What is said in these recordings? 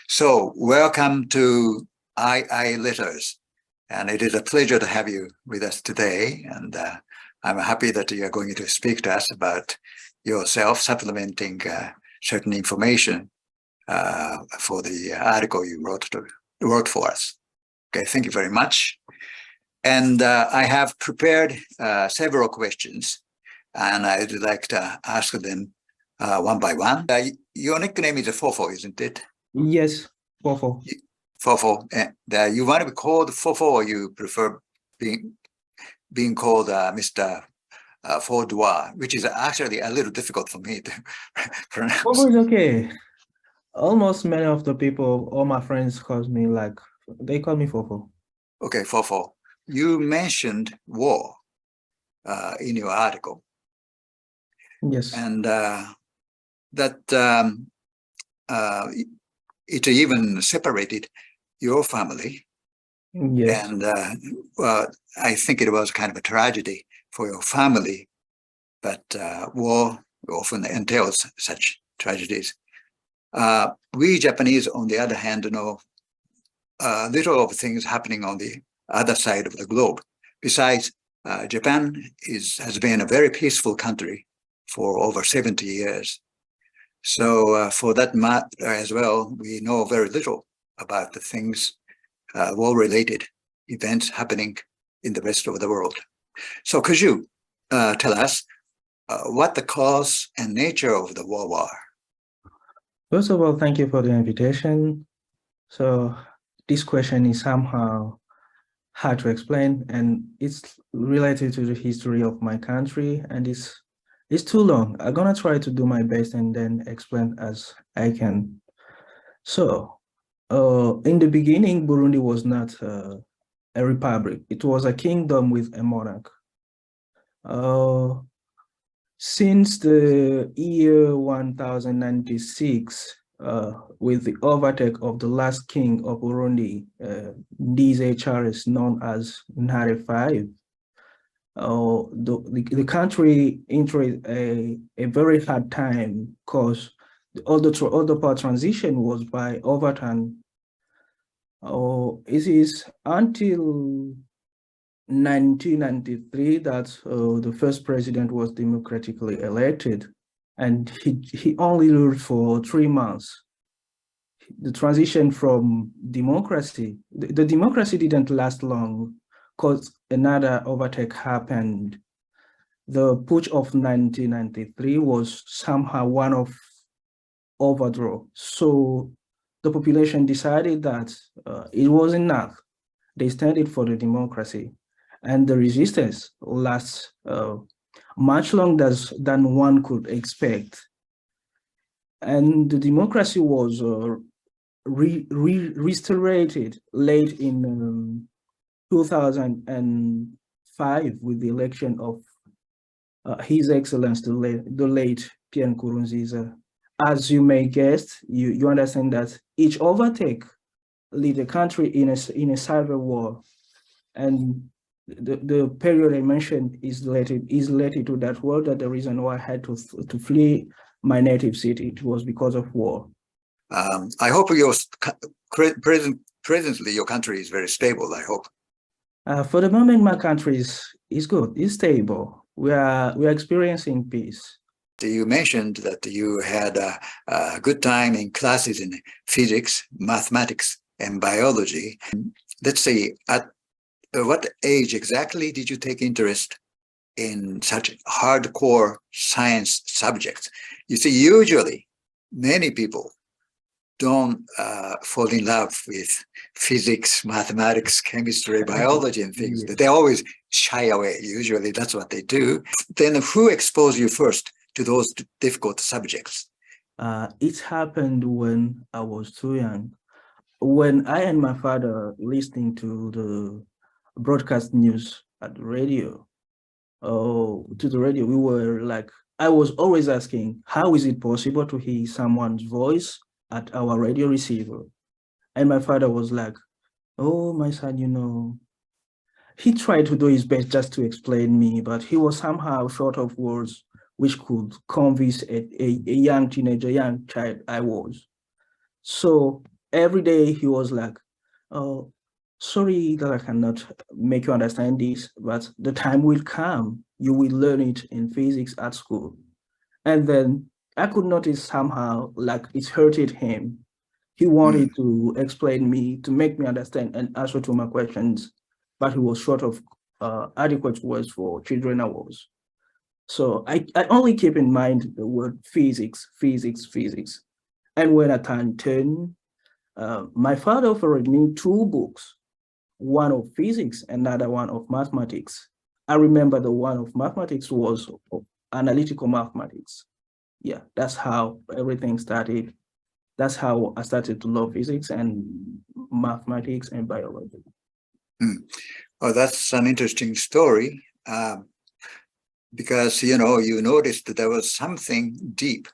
So welcome to II Letters, and it is a pleasure to have you with us today. And I'm happy that you are going to speak to us about yourself, supplementing certain information for the article you wrote for us. Okay, thank you very much. And I have prepared several questions, and I'd like to ask them one by one. Your nickname is Fofo, isn't it? Yes, Fofo. Fofo. And you want to be called Fofo, or you prefer being called Mr. Faurdoir, which is actually a little difficult for me to pronounce. Fofo is okay. Almost many of the people, all my friends call me they call me Fofo. Okay, Fofo. You mentioned war in your article. Yes. And that it even separated your family. Yes. And I think it was kind of a tragedy for your family, but war often entails such tragedies. We Japanese, on the other hand, know little of things happening on the other side of the globe. Besides, Japan has been a very peaceful country for over 70 years. So for that matter as well, we know very little about the things, war-related events happening in the rest of the world. So could you tell us what the cause and nature of the war were? First of all, thank you for the invitation. So this question is somehow hard to explain, and it's related to the history of my country, and it's too long. I'm gonna try to do my best and then explain as I can. So in the beginning, Burundi was not a republic. It was a kingdom with a monarch. Since the year 1096, with the overtake of the last king of Burundi, Ndimumahoro, known as Ntare V, the country entered a very hard time because all the power transition was by overturn. It is until 1993 that the first president was democratically elected, and he only ruled for 3 months. The transition from democracy, the democracy didn't last long because another overtake happened. The putsch of 1993 was somehow one of overthrow. So the population decided that it was enough. They standed for the democracy, and the resistance lasts much longer than one could expect. And the democracy was restored late in 2005 with the election of His Excellency the late Pierre Nkurunziza. As you may guess, you understand that each overtake lead the country in a civil war, and the period I mentioned is related to that war. That the reason why I had to flee my native city, it was because of war. I hope presently your country is very stable, I hope. For the moment, my country is good, it's stable. We are experiencing peace. You mentioned that you had a good time in classes in physics, mathematics, and biology. Let's see, at what age exactly did you take interest in such hardcore science subjects? You see, usually many people don't fall in love with physics, mathematics, chemistry, biology, and things. They always shy away. Usually that's what they do. Then who exposed you first to those difficult subjects? It happened when I was too young. When I and my father listening to the broadcast news at the radio, we were like, I was always asking, how is it possible to hear someone's voice at our radio receiver? And my father was like, oh, my son, you know, he tried to do his best just to explain me, but he was somehow short of words which could convince a young teenager, young child I was. So every day he was like, "Oh, sorry that I cannot make you understand this, but the time will come. You will learn it in physics at school." And then I could notice somehow like it hurted him. He wanted to explain me, to make me understand and answer to my questions, but he was short of adequate words for children hours. So I only keep in mind the word physics, physics, physics. And when I turned 10, my father offered me two books, one of physics, another one of mathematics. I remember the one of mathematics was of analytical mathematics. Yeah, that's how everything started. That's how I started to love physics and mathematics and biology. Oh, that's an interesting story. Because, you noticed that there was something deep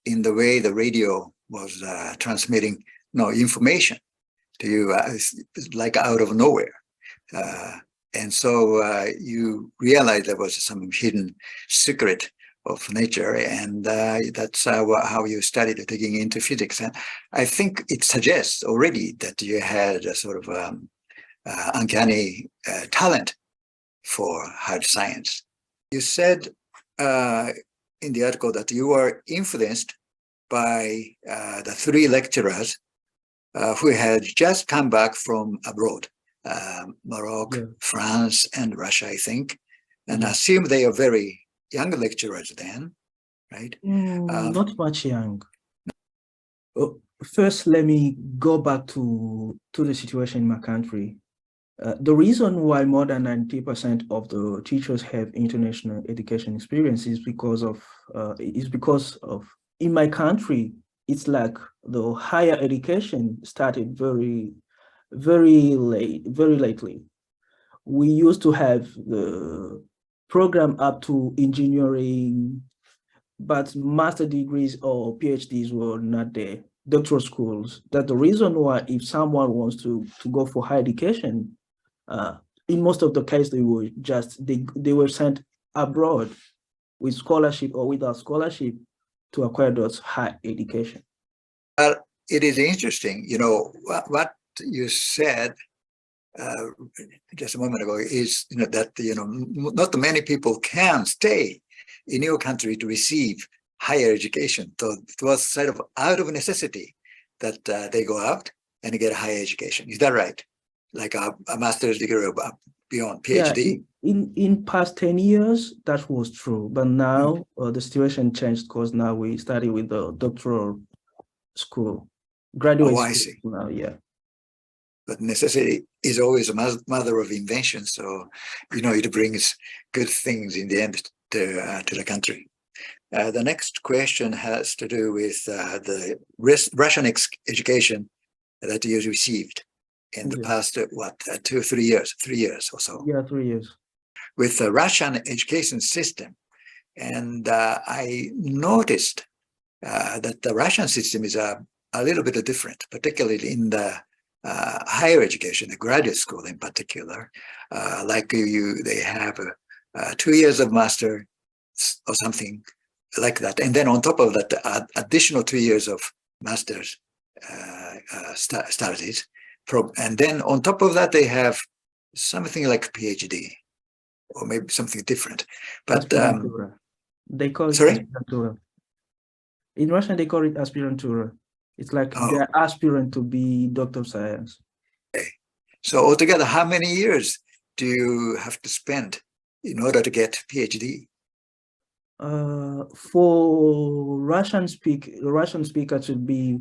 in the way the radio was transmitting information to you, like out of nowhere. And so you realized there was some hidden secret of nature, and that's how you started digging into physics. And I think it suggests already that you had a sort of uncanny talent for hard science. You said in the article that you were influenced by the three lecturers who had just come back from abroad, Morocco, France, and Russia, I think. And I assume they are very young lecturers then, right? Not much young. First, let me go back to the situation in my country. The reason why more than 90% of the teachers have international education experience is because of in my country, it's like the higher education started very lately. We used to have the program up to engineering, but master degrees or PhDs were not there. Doctoral schools. That's the reason why if someone wants to go for higher education, in most of the case, they were sent abroad with scholarship or without scholarship to acquire those high education. It is interesting, what you said just a moment ago is, that, not many people can stay in your country to receive higher education. So it was sort of out of necessity that they go out and get a higher education. Is that right? Like a master's degree or beyond PhD? Yeah, in past 10 years, that was true. But now the situation changed because now we study with the doctoral school, graduate school. I see. Now, yeah. But necessity is always a mother of invention. So, it brings good things in the end to the country. The next question has to do with the Russian education that you received in the past, 2 or 3 years, 3 years or so. Yeah, 3 years. With the Russian education system. And I noticed that the Russian system is a little bit different, particularly in the higher education, the graduate school in particular. Like they have 2 years of master or something like that. And then on top of that, additional 2 years of master's studies. And then on top of that, they have something like PhD or maybe something different. But they call it aspirantura. In Russian, they call it aspirantura. It's like they're aspirant to be doctor of science. Okay. So altogether, how many years do you have to spend in order to get PhD? For Russian speaker should be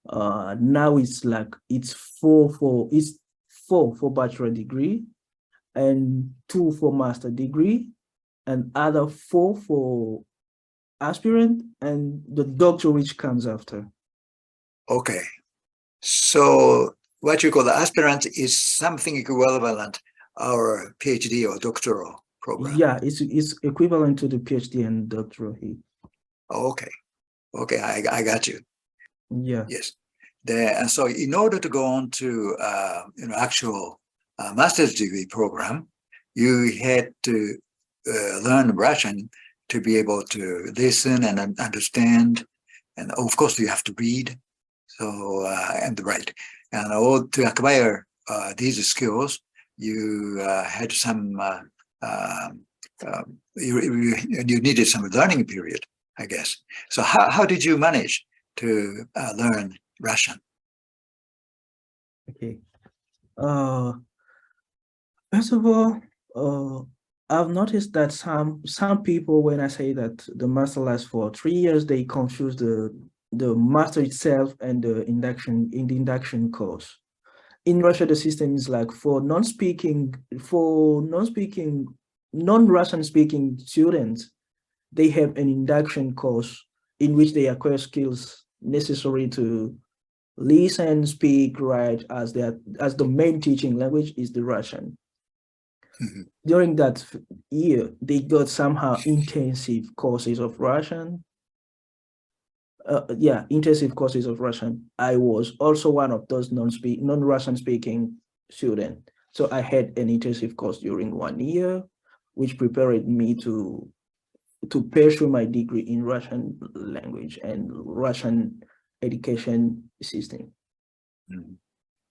now it's four for bachelor degree and 2 for master degree and other 4 for aspirant and the doctor which comes after. Okay. So what you call the aspirant is something equivalent our PhD or doctoral program. Yeah, it's equivalent to the PhD and doctoral. Okay. I got you. Yeah. Yes. And so in order to go on to actual master's degree program, you had to learn Russian to be able to listen and understand. And of course, you have to read So, and right. And all to acquire these skills, you had some, you needed some learning period, I guess. So how did you manage to learn Russian? Okay. First of all, I've noticed that some people, when I say that the master lasts for 3 years, they confuse the master itself and the induction course. In Russia, the system is like for non-Russian speaking students, they have an induction course in which they acquire skills necessary to listen, speak, write, as the main teaching language is the Russian. Mm-hmm. During that year, they got somehow intensive courses of Russian. Intensive courses of Russian. I was also one of those non-Russian speaking students. So I had an intensive course during 1 year, which prepared me to pursue my degree in Russian language and Russian education system. Mm-hmm.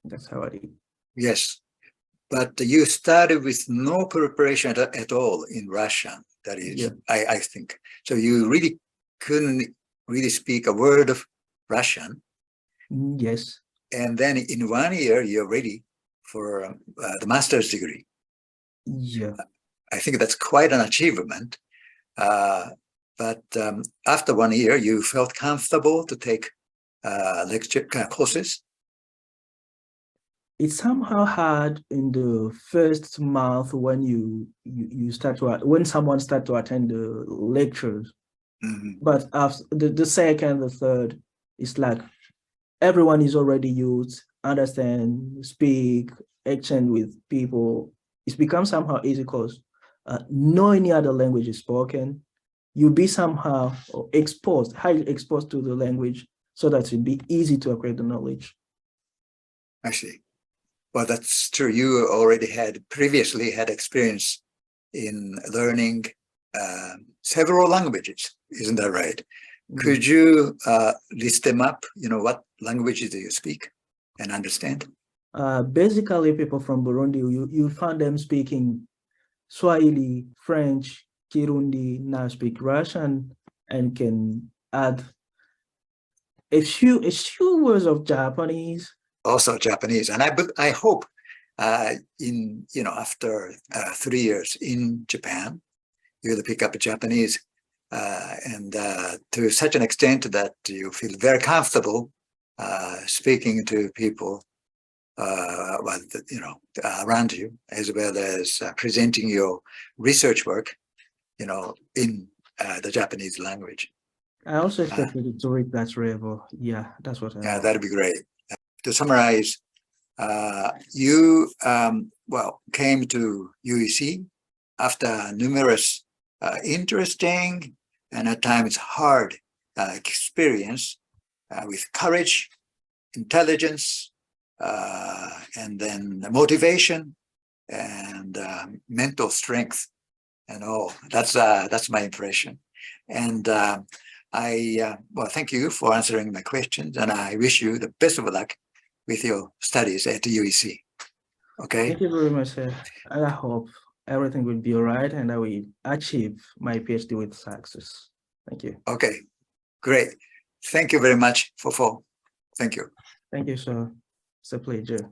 That's how I did. Yes, but you started with no preparation at all in Russian. That is, yeah. I think. So you really couldn't really speak a word of Russian. Yes. And then in 1 year, you're ready for the master's degree. Yeah. I think that's quite an achievement. But after 1 year, you felt comfortable to take lecture courses? It's somehow hard in the first month when when someone starts to attend the lectures. Mm-hmm. But after the second, the third, it's like everyone is already used, understand, speak, exchange with people. It's become somehow easy because no any other language is spoken. You'll be somehow highly exposed to the language so that it'd be easy to acquire the knowledge. I see. Well, that's true. You already previously had experience in learning several languages, isn't that right? Mm-hmm. Could you list them up? You know, what languages do you speak and understand? Basically, people from Burundi, you find them speaking Swahili, French, Kirundi, now speak Russian, and can add a few words of Japanese. Also Japanese, and I hope after 3 years in Japan, you'll pick up Japanese and to such an extent that you feel very comfortable speaking to people around you, as well as presenting your research work, in the Japanese language. I also expected to reach that level. Yeah, that's what I want. That'd be great. To summarize, you came to UEC after numerous interesting and at times hard experience with courage, intelligence, and then motivation and mental strength and all. That's my impression. And thank you for answering my questions, and I wish you the best of luck with your studies at the UEC. Okay. Thank you very much, sir. I hope everything will be all right and I will achieve my PhD with success. Thank you. Okay, great. Thank you very much, Fofo. Thank you. Thank you, sir. It's a pleasure.